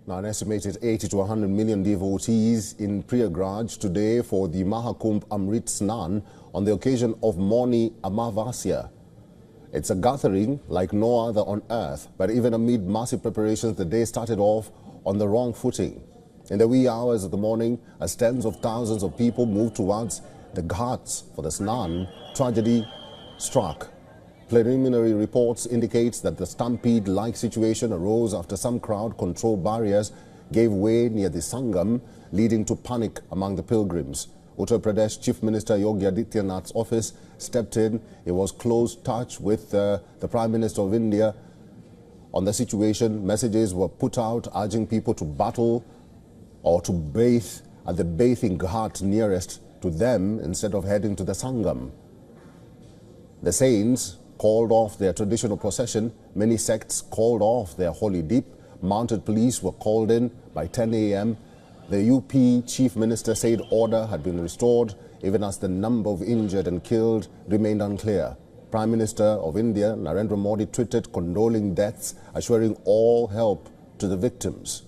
Now, an estimated 80 to 100 million devotees in Prayagraj today for the Mahakumbh Amrit Snan on the occasion of Mauni Amavasya. It's a gathering like no other on earth, but even amid massive preparations, the day started off on the wrong footing. In the wee hours of the morning, as tens of thousands of people moved towards the ghats for the Snan, tragedy struck. Preliminary reports indicates that the stampede-like situation arose after some crowd control barriers gave way near the Sangam, leading to panic among the pilgrims. Uttar Pradesh Chief Minister Yogi Adityanath's office stepped in. It was close touch with the Prime Minister of India on the situation. Messages were put out urging people to battle or to bathe at the bathing ghat nearest to them instead of heading to the Sangam. The saints called off their traditional procession. Many sects called off their holy dip. Mounted police were called in by 10 a.m. The UP Chief Minister said order had been restored, even as the number of injured and killed remained unclear. Prime Minister of India, Narendra Modi, tweeted condoling deaths, assuring all help to the victims.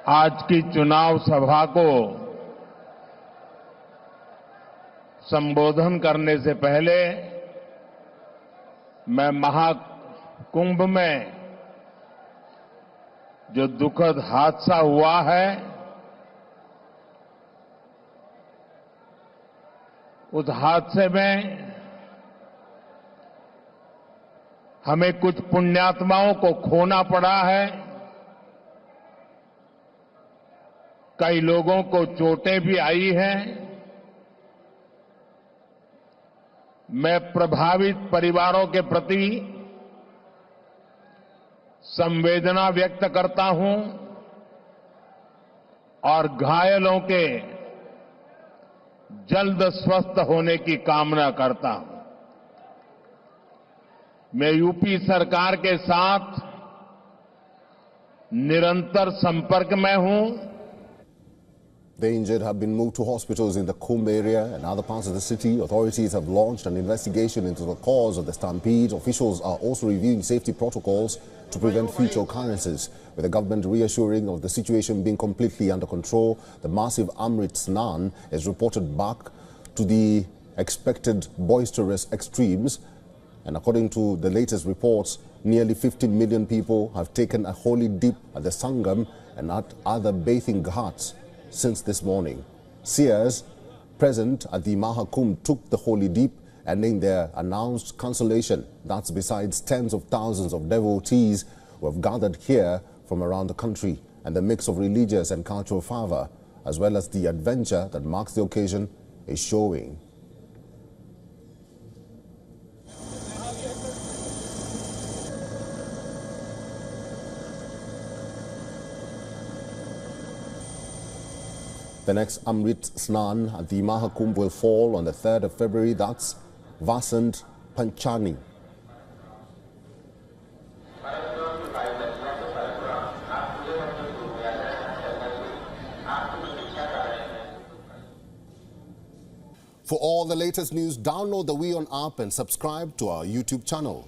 आज की चुनाव सभा को संबोधन करने से पहले मैं महाकुंभ में जो दुखद हादसा हुआ है, उस हादसे में हमें कुछ पुण्यात्माओं को खोना पड़ा है। कई लोगों को चोटें भी आई हैं। मैं प्रभावित परिवारों के प्रति संवेदना व्यक्त करता हूं और घायलों के जल्द स्वस्थ होने की कामना करता हूं। मैं यूपी सरकार के साथ निरंतर संपर्क में हूं। The injured have been moved to hospitals in the Kumbh area and other parts of the city. Authorities have launched an investigation into the cause of the stampede. Officials are also reviewing safety protocols to prevent future occurrences. With the government reassuring of the situation being completely under control, the massive Amrit Snan is reported back to the expected boisterous extremes. And according to the latest reports, nearly 15 million people have taken a holy dip at the Sangam and at other bathing ghats since this morning. Seers present at the Mahakumbh took the holy dip, ending their announced cancellation. That's besides tens of thousands of devotees who have gathered here from around the country, and the mix of religious and cultural fervor, as well as the adventure that marks the occasion, is showing. The next Amrit Snan at the Mahakumbh will fall on the 3rd of February. That's Vasant Panchami. For all the latest news, download the WION app and subscribe to our YouTube channel.